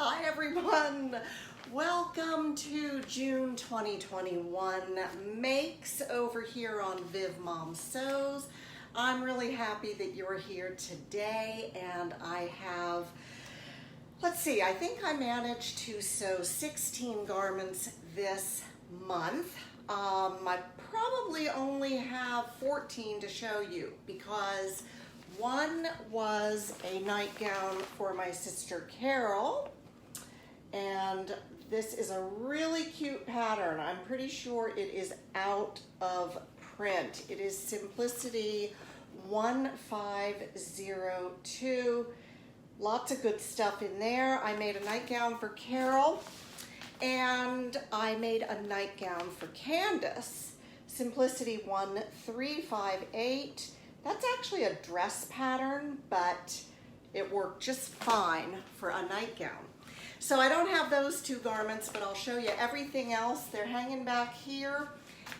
Hi everyone, welcome to June 2021 Makes over here on Viv Mom Sews. I'm really happy that you're here today, and I have, let's see, I think I managed to sew 16 garments this month. I probably only have 14 to show you because one was a nightgown for my sister Carol, and this is a really cute pattern. I'm pretty sure it is out of print. It is Simplicity 1502. Lots of good stuff in there. I made a nightgown for Carol, and I made a nightgown for Candace, Simplicity 1358. That's actually a dress pattern, but it worked just fine for a nightgown. So I don't have those two garments, but I'll show you everything else. They're hanging back here.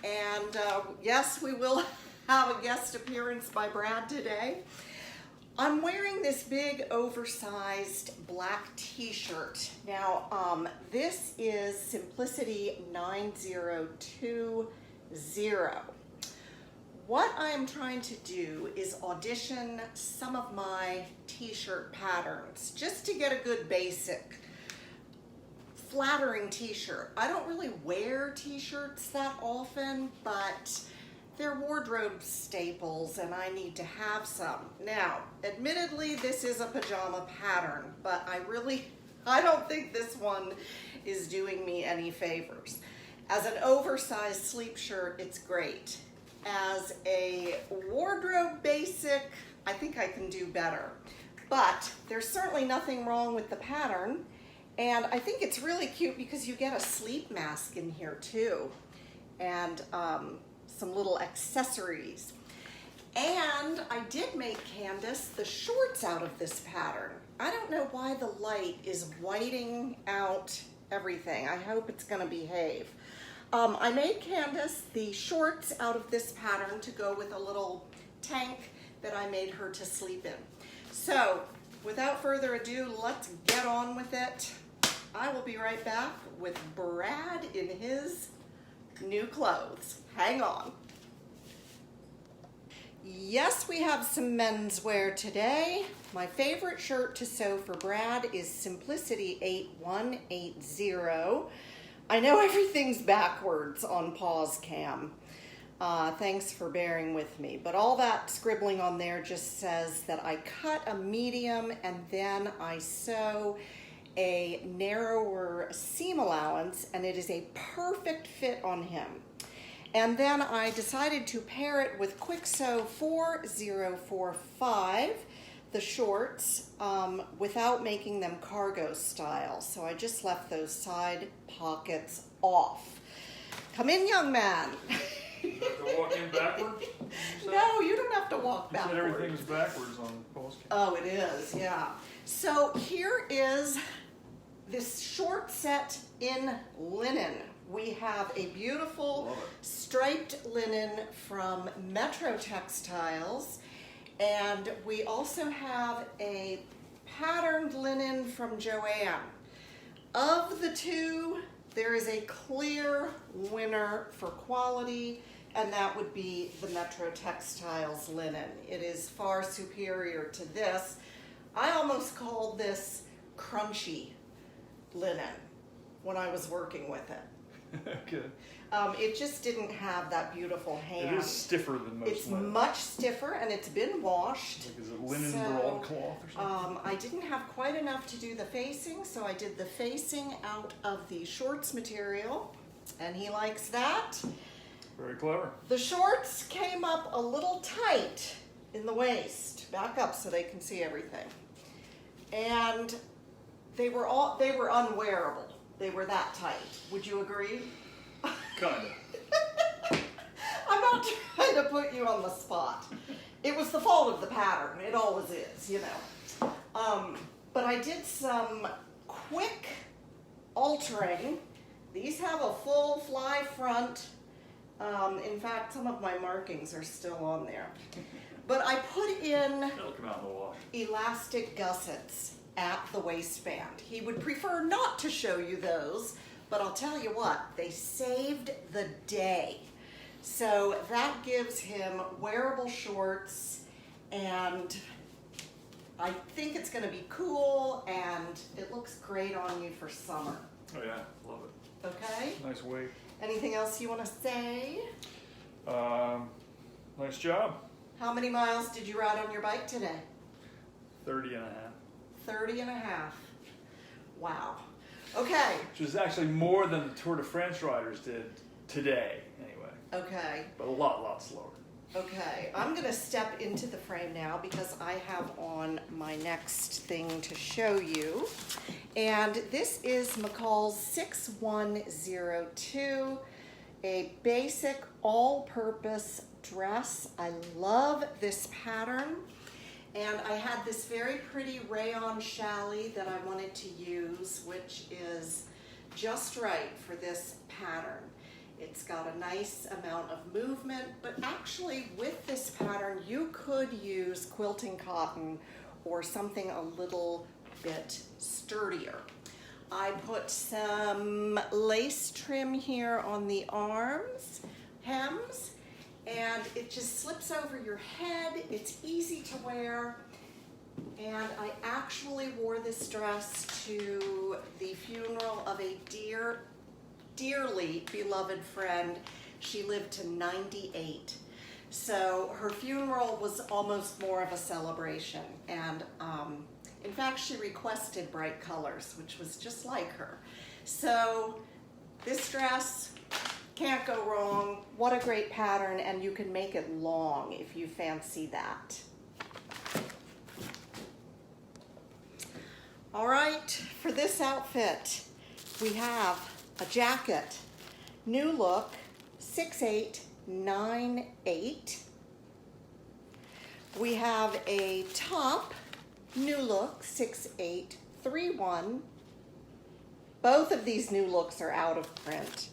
And yes, we will have a guest appearance by Brad today. I'm wearing this big oversized black t-shirt. Now, this is Simplicity 9020. What I am trying to do is audition some of my t-shirt patterns just to get a good basic flattering t-shirt. I don't really wear t-shirts that often, but they're wardrobe staples and I need to have some. Now, admittedly, this is a pajama pattern, but I don't think this one is doing me any favors. As an oversized sleep shirt, it's great. As a wardrobe basic, I think I can do better. But there's certainly nothing wrong with the pattern. And I think it's really cute because you get a sleep mask in here too. And some little accessories. And I did make Candace the shorts out of this pattern. I don't know why the light is whiting out everything. I hope it's gonna behave. I made Candace the shorts out of this pattern to go with a little tank that I made her to sleep in. So without further ado, let's get on with it. I will be right back with Brad in his new clothes. Hang on. Yes, we have some menswear today. My favorite shirt to sew for Brad is Simplicity 8180. I know everything's backwards on pause cam. Thanks for bearing with me. But all that scribbling on there just says that I cut a medium and then I sew a narrower seam allowance, and it is a perfect fit on him. And then I decided to pair it with Kwik Sew 4045, the shorts, without making them cargo style. So I just left those side pockets off. Come in, young man. You have to walk in backwards? No, you don't have to walk backwards. You said everything's backwards on post. Oh, it is, yeah. So here is this short set in linen. We have a beautiful striped linen from Metro Textiles, and we also have a patterned linen from Joanne. Of the two, there is a clear winner for quality, and that would be the Metro Textiles linen. It is far superior to this. I almost called this crunchy linen when I was working with it. Good. It just didn't have that beautiful hand. It is stiffer than most It's linen. much stiffer, and it's been washed. Like, is it linen broadcloth or something? I didn't have quite enough to do the facing, so I did the facing out of the shorts material, and he likes that. Very clever. The shorts came up a little tight in the waist. Back up so they can see everything. And they were unwearable. They were that tight. Would you agree? Kinda. I'm not trying to put you on the spot. It was the fault of the pattern. It always is, you know. But I did some quick altering. These have a full fly front. In fact, some of my markings are still on there. But I put in It'll come out in the wash. elastic gussets. at the waistband. He would prefer not to show you those, but I'll tell you what, they saved the day. So that gives him wearable shorts, and I think it's going to be cool, and it looks great on you for summer. Oh yeah, love it. Okay? Nice weight. Anything else you want to say? Nice job. How many miles did you ride on your bike today? 30 and a half. 30 and a half. Wow. Okay. Which is actually more than the Tour de France riders did today, anyway. Okay. But a lot slower. Okay. I'm going to step into the frame now because I have on my next thing to show you. And this is McCall's 6102, a basic all-purpose dress. I love this pattern. And I had this very pretty Rayon challis that I wanted to use, which is just right for this pattern. It's got a nice amount of movement, but actually with this pattern, you could use quilting cotton or something a little bit sturdier. I put some lace trim here on the arms, hems, and it just slips over your head. It's easy to wear. And I actually wore this dress to the funeral of a dearly beloved friend. She lived to 98. So her funeral was almost more of a celebration. And in fact, she requested bright colors, which was just like her. So this dress, can't go wrong. What a great pattern, and you can make it long if you fancy that. All right, for this outfit, we have a jacket, new look, 6898. We have a top, new look, 6831. Both of these new looks are out of print.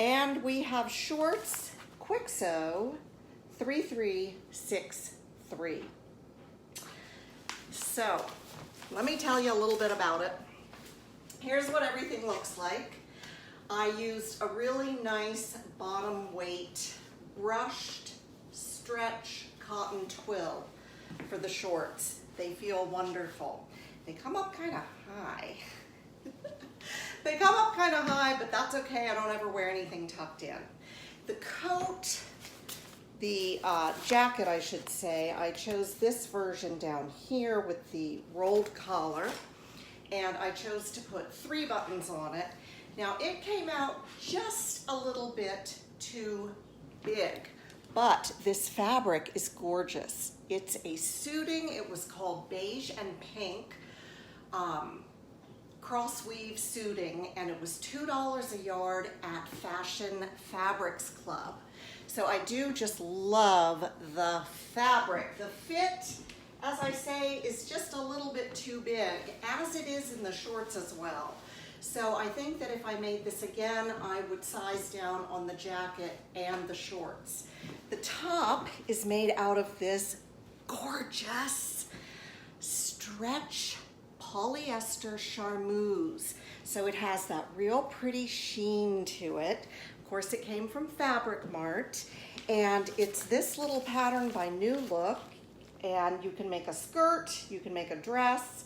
And we have shorts, Kwik Sew, 3363. So, let me tell you a little bit about it. Here's what everything looks like. I used a really nice bottom weight brushed stretch cotton twill for the shorts. They feel wonderful. They come up kind of high. They come up kind of high, but that's okay. I don't ever wear anything tucked in. The coat, the jacket, I should say, I chose this version down here with the rolled collar, and I chose to put 3 buttons on it. Now, it came out just a little bit too big, but this fabric is gorgeous. It's a suiting. It was called beige and pink. Cross weave suiting, and it was $2 a yard at Fashion Fabrics Club. So I do just love the fabric. The fit, as I say, is just a little bit too big, as it is in the shorts as well. So I think that if I made this again, I would size down on the jacket and the shorts. The top is made out of this gorgeous stretch polyester charmeuse. So it has that real pretty sheen to it. Of course, it came from Fabric Mart, and it's this little pattern by New Look, and you can make a skirt, you can make a dress.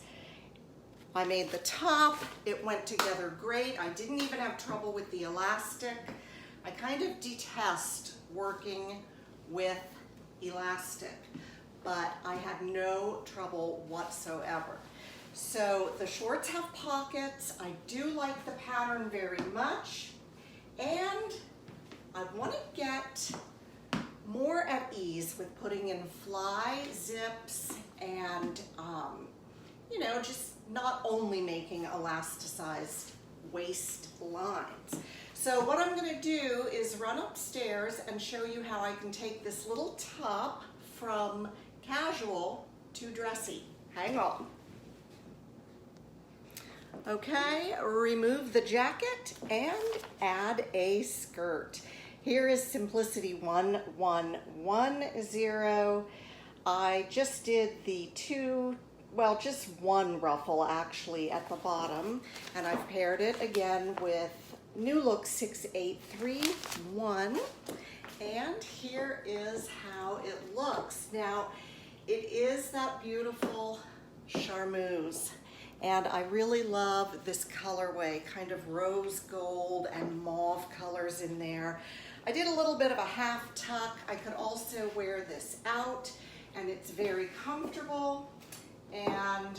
I made the top. It went together great. I didn't even have trouble with the elastic. I kind of detest working with elastic, but I had no trouble whatsoever. So the shorts have pockets. I do like the pattern very much, and I want to get more at ease with putting in fly zips and you know, just not only making elasticized waist lines. So what I'm going to do is run upstairs and show you how I can take this little top from casual to dressy. Hang on. Okay, remove the jacket and add a skirt. Here is Simplicity 1110. I just did the 2 well, just one ruffle actually at the bottom, and I've paired it again with New Look 6831, and here is how it looks. Now, it is that beautiful charmeuse, and I really love this colorway, kind of rose gold and mauve colors in there. I did a little bit of a half tuck. I could also wear this out, and it's very comfortable, and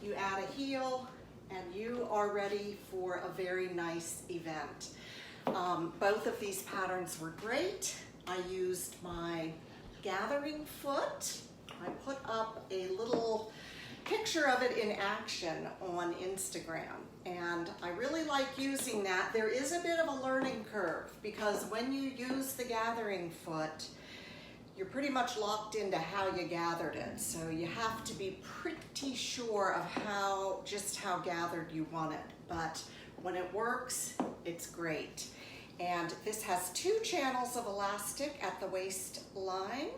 you add a heel and you are ready for a very nice event. Both of these patterns were great. I used my gathering foot. I put up a little picture of it in action on Instagram, and I really like using that. There is a bit of a learning curve because when you use the gathering foot, you're pretty much locked into how you gathered it. So you have to be pretty sure of just how gathered you want it. But when it works, it's great. And this has 2 channels of elastic at the waistline.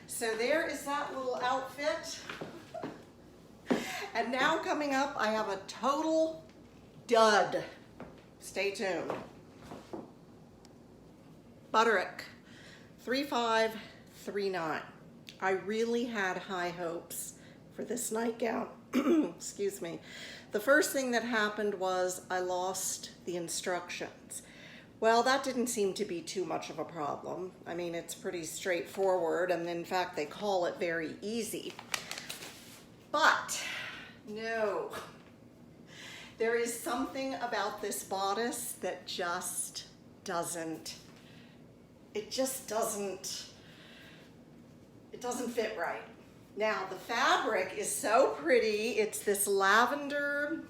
So there is that little outfit. And now coming up, I have a total dud. Stay tuned. Butterick 3539. I really had high hopes for this nightgown. Excuse me. The first thing that happened was I lost the instructions. Well, that didn't seem to be too much of a problem. I mean, it's pretty straightforward, and in fact, they call it very easy. But no, there is something about this bodice that just doesn't, it doesn't fit right. Now, the fabric is so pretty. It's this lavender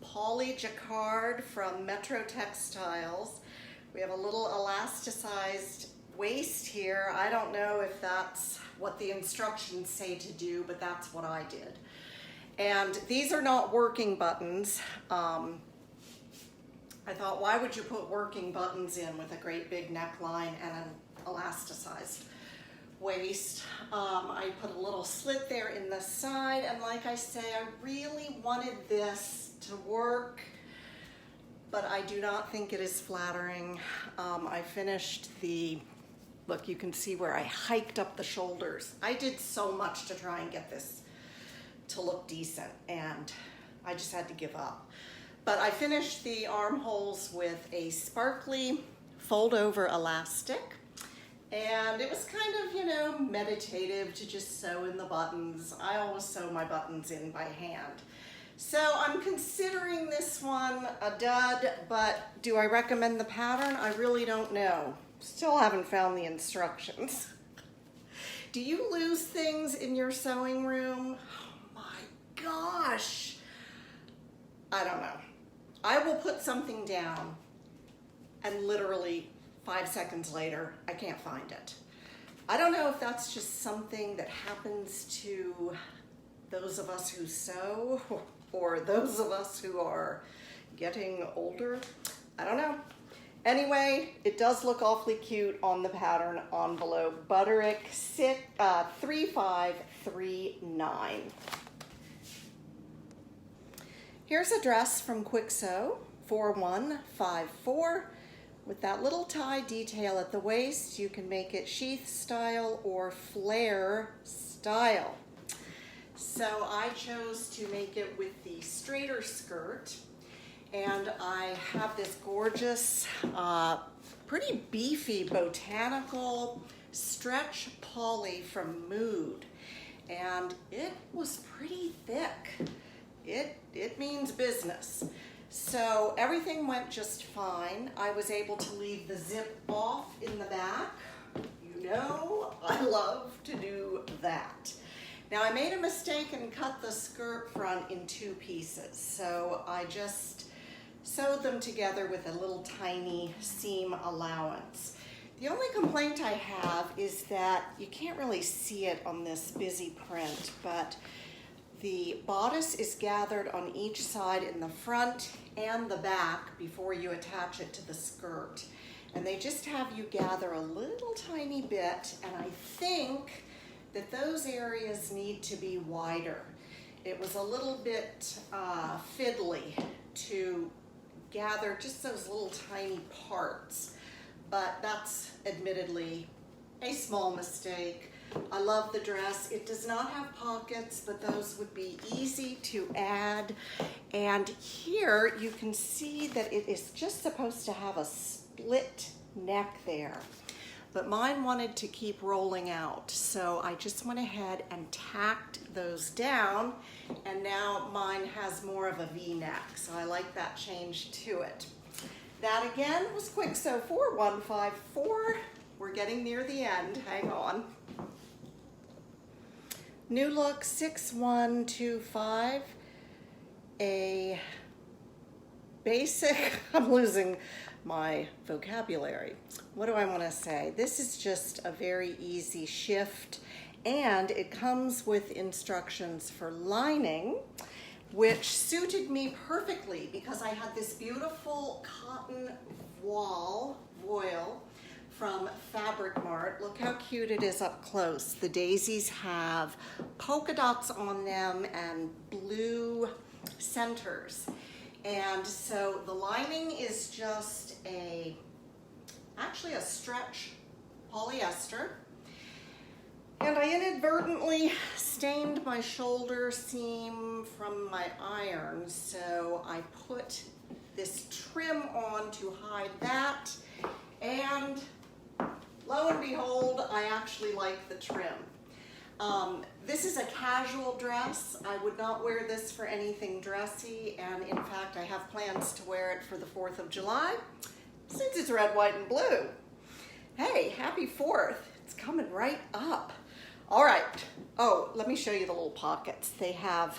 poly jacquard from Metro Textiles. We have a little elasticized waist here. I don't know if that's what the instructions say to do, but that's what I did. And these are not working buttons. I thought, why would you put working buttons in with a great big neckline and an elasticized waist? I put a little slit there in the side, and like I say, I really wanted this to work, but I do not think it is flattering. I finished look, you can see where I hiked up the shoulders. I did so much to try and get this to look decent, and I just had to give up. But I finished the armholes with a sparkly fold-over elastic, and it was kind of, you know, meditative to just sew in the buttons. I always sew my buttons in by hand. So I'm considering this one a dud, but do I recommend the pattern? I really don't know. Still haven't found the instructions. Do you lose things in your sewing room? Oh my gosh. I don't know. I will put something down and literally 5 seconds later, I can't find it. I don't know if that's just something that happens to those of us who sew or those of us who are getting older. I don't know. Anyway, it does look awfully cute on the pattern envelope. Butterick 3539. Here's a dress from Kwik Sew, 4154. With that little tie detail at the waist, you can make it sheath style or flare style. So I chose to make it with the straighter skirt, and I have this gorgeous, pretty beefy Botanical stretch poly from Mood, and it was pretty thick. It means business. So everything went just fine. I was able to leave the zip off in the back. You know, I love to do that. Now I made a mistake and cut the skirt front in 2 pieces. So I just sewed them together with a little tiny seam allowance. The only complaint I have is that you can't really see it on this busy print, but the bodice is gathered on each side in the front and the back before you attach it to the skirt. And they just have you gather a little tiny bit, and I think that those areas need to be wider. it was a little bit fiddly to gather just those little tiny parts, but that's admittedly a small mistake. I love the dress. It does not have pockets, but those would be easy to add. And here you can see that it is just supposed to have a split neck there, but mine wanted to keep rolling out, so I just went ahead and tacked those down, and now mine has more of a V-neck, so I like that change to it. That again was Kwik Sew 4154. We're getting near the end, hang on. New look 6125, a basic, I'm losing my vocabulary. What do I want to say? This is just a very easy shift, and it comes with instructions for lining, which suited me perfectly because I had this beautiful cotton voile from Fabric Mart. Look how cute it is up close. The daisies have polka dots on them and blue centers. And so the lining is just actually a stretch polyester. And I inadvertently stained my shoulder seam from my iron, so I put this trim on to hide that, and lo and behold, I actually like the trim. This is a casual dress. I would not wear this for anything dressy, and in fact I have plans to wear it for the 4th of July since it's red, white, and blue. Hey, happy 4th. It's coming right up. All right. Oh, let me show you the little pockets. They have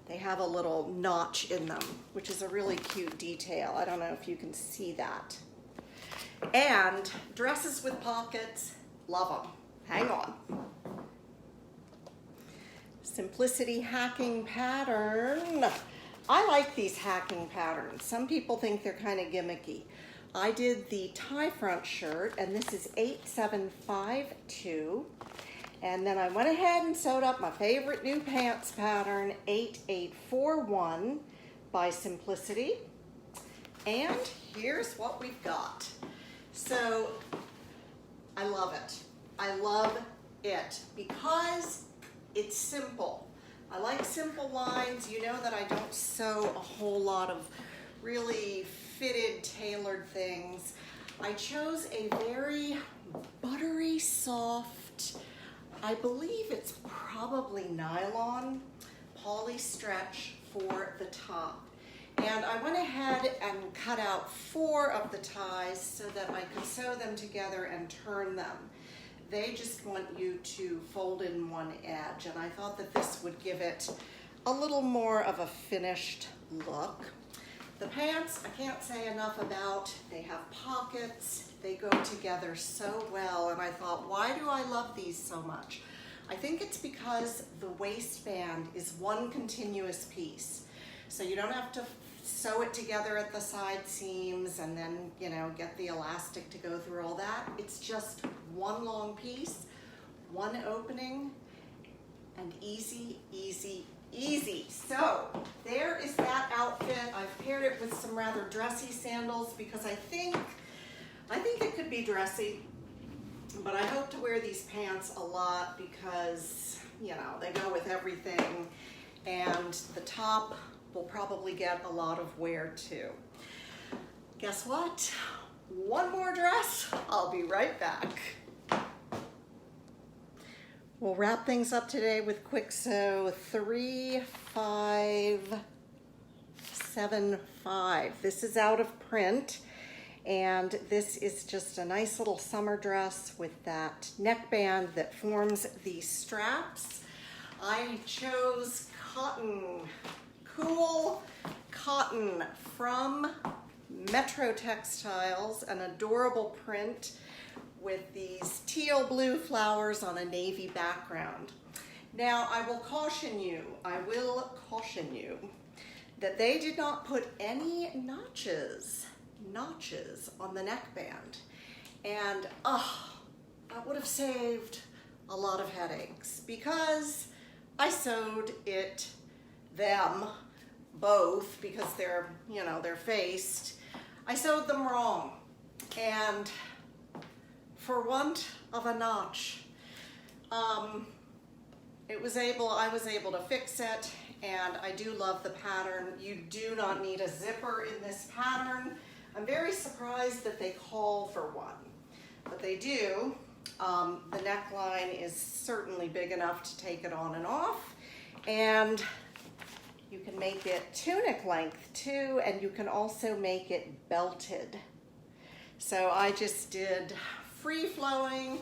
a little notch in them, which is a really cute detail. I don't know if you can see that. And dresses with pockets, love them. Hang on. Simplicity hacking pattern. I like these hacking patterns. Some people think they're kind of gimmicky. I did the tie front shirt, and this is 8752. And then I went ahead and sewed up my favorite new pants pattern, 8841 by Simplicity. And here's what we've got. So I love it. I love it because it's simple. I like simple lines. You know that I don't sew a whole lot of really fitted, tailored things. I chose a very buttery soft, I believe it's probably nylon, poly stretch for the top. And I went ahead and cut out 4 of the ties so that I could sew them together and turn them. They just want you to fold in one edge, and I thought that this would give it a little more of a finished look. The pants, I can't say enough about. They have pockets, they go together so well, and I thought, why do I love these so much? I think it's because the waistband is one continuous piece. So you don't have to sew it together at the side seams and then, you know, get the elastic to go through all that. It's just one long piece, one opening, and easy, easy, easy. So there is that outfit. I've paired it with some rather dressy sandals because I think it could be dressy, but I hope to wear these pants a lot because, you know, they go with everything, and the top will probably get a lot of wear too. Guess what? One more dress. I'll be right back. We'll wrap things up today with Kwik Sew 3575. This is out of print, and this is just a nice little summer dress with that neckband that forms the straps. I chose cotton, cool cotton from Metro Textiles, an adorable print with these teal blue flowers on a navy background. Now, I will caution you that they did not put any notches on the neckband. And that would have saved a lot of headaches because I sewed them both because they're, they're faced. I sewed them wrong, and for want of a notch, I was able to fix it, and I do love the pattern. You do not need a zipper in this pattern. I'm very surprised that they call for one, but they do. The neckline is certainly big enough to take it on and off, and you can make it tunic length too, and you can also make it belted. So I just did free flowing,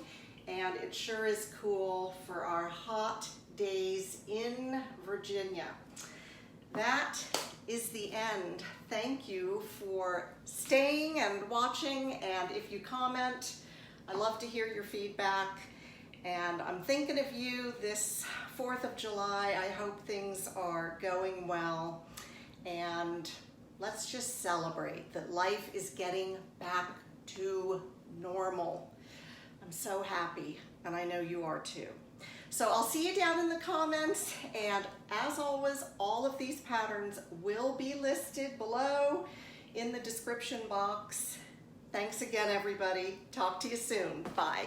and it sure is cool for our hot days in Virginia. That is the end. Thank you for staying and watching, and if you comment, I love to hear your feedback, and I'm thinking of you this 4th of July. I hope things are going well, and let's just celebrate that life is getting back to normal. I'm so happy, and I know you are too. So I'll see you down in the comments, and as always, all of these patterns will be listed below in the description box. Thanks again, everybody. Talk to you soon. Bye.